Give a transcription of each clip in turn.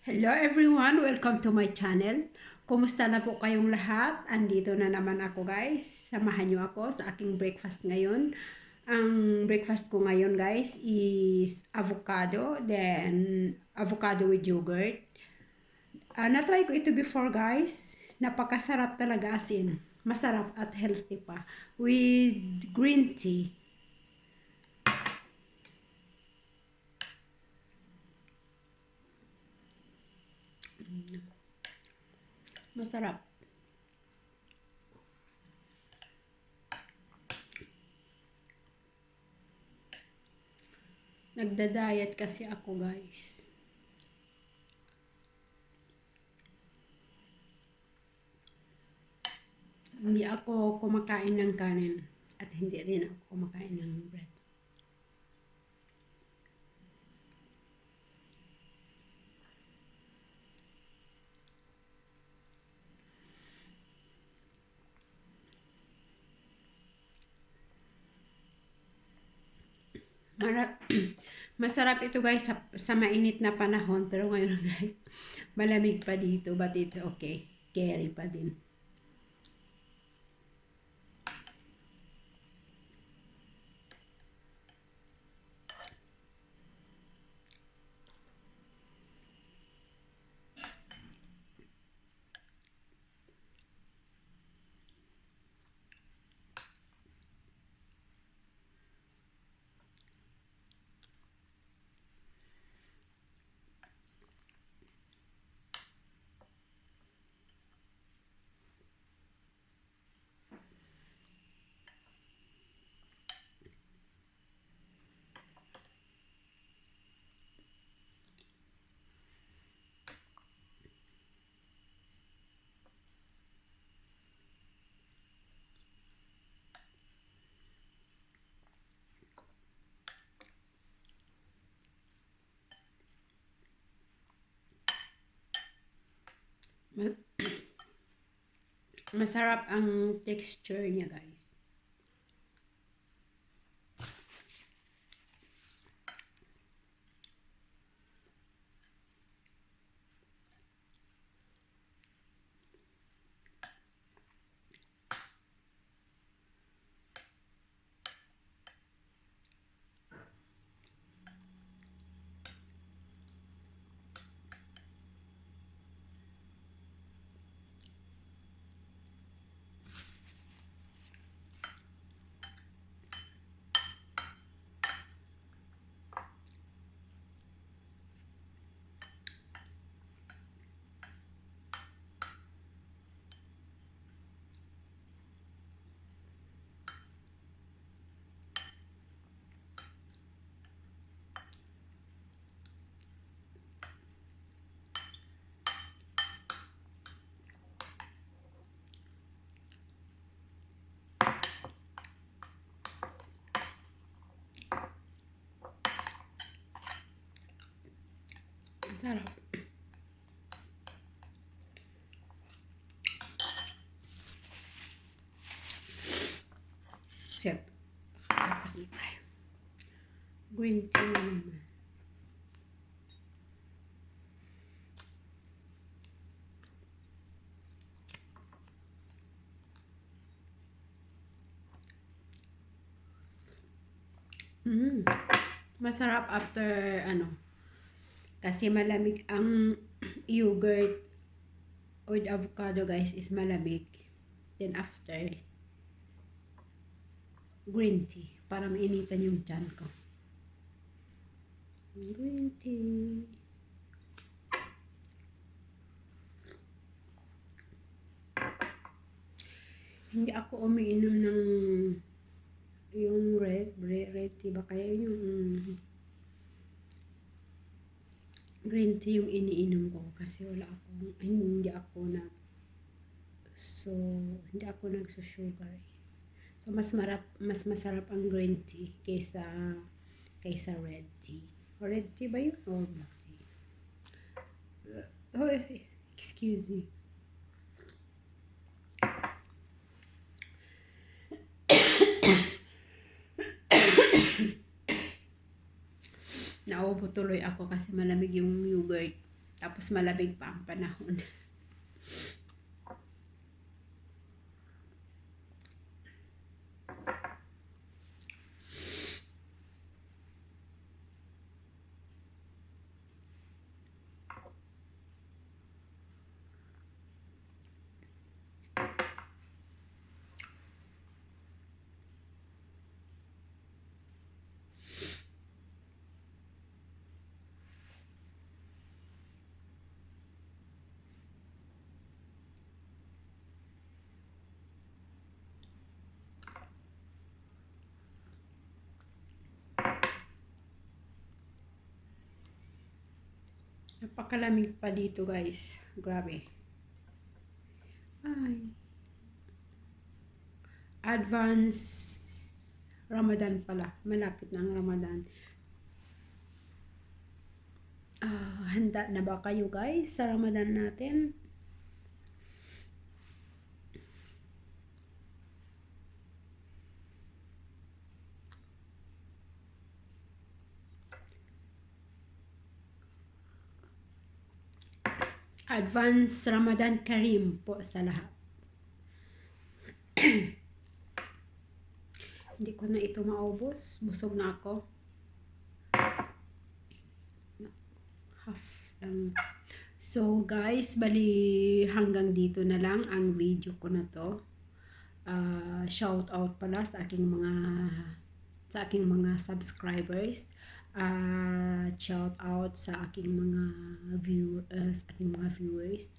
Hello everyone! Welcome to my channel. Kumusta na po kayong lahat? Andito na naman ako guys. Samahan niyo ako sa aking breakfast ngayon. Ang breakfast ko ngayon guys is avocado, then avocado with yogurt. Na-try ko ito before guys. Napakasarap talaga as in. Masarap at healthy pa. With green tea. Masarap. Nagda-diet kasi ako guys. Hindi ako kumakain ng kanin at hindi rin ako kumakain ng bread. Masarap ito guys sa mainit na panahon, pero ngayon guys malamig pa dito, but it's okay, carry pa din. Masarap ang texture niya guys. Masarap. Set. Tapos na tayo. Green tea na naman. Masarap after kasi malamig ang yogurt with avocado guys is malamig. Then after green tea para mainitan yung tiyan ko. Green tea. Hindi ako umiinom ng yung red tea ba kaya yung green tea yung iniinom ko kasi hindi ako nagsusugar eh. So mas masarap ang green tea kaysa red tea. Red tea ba yun or black tea? Oh, excuse me. Nauubo tuloy ako kasi malamig yung yogurt. Tapos malamig pa ang panahon. Napakalamig pa dito guys. Grabe. Ay. Advance Ramadan pala. Malapit na ang Ramadan. Handa na ba kayo guys sa Ramadan natin? Advance Ramadan Kareem po sa lahat. Hindi ko na ito maubos. Busog na ako. Half lang. So guys, bali hanggang dito na lang ang video ko na to. Shout out pala sa aking mga subscribers. Shout out sa aking mga viewers.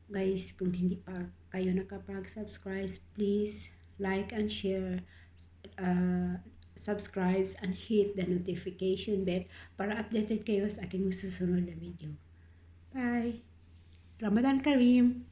Guys, kung hindi pa kayo nakapag-subscribe, please like and share, subscribe and hit the notification bell para updated kayo sa aking susunod na video. Bye! Ramadan Kareem!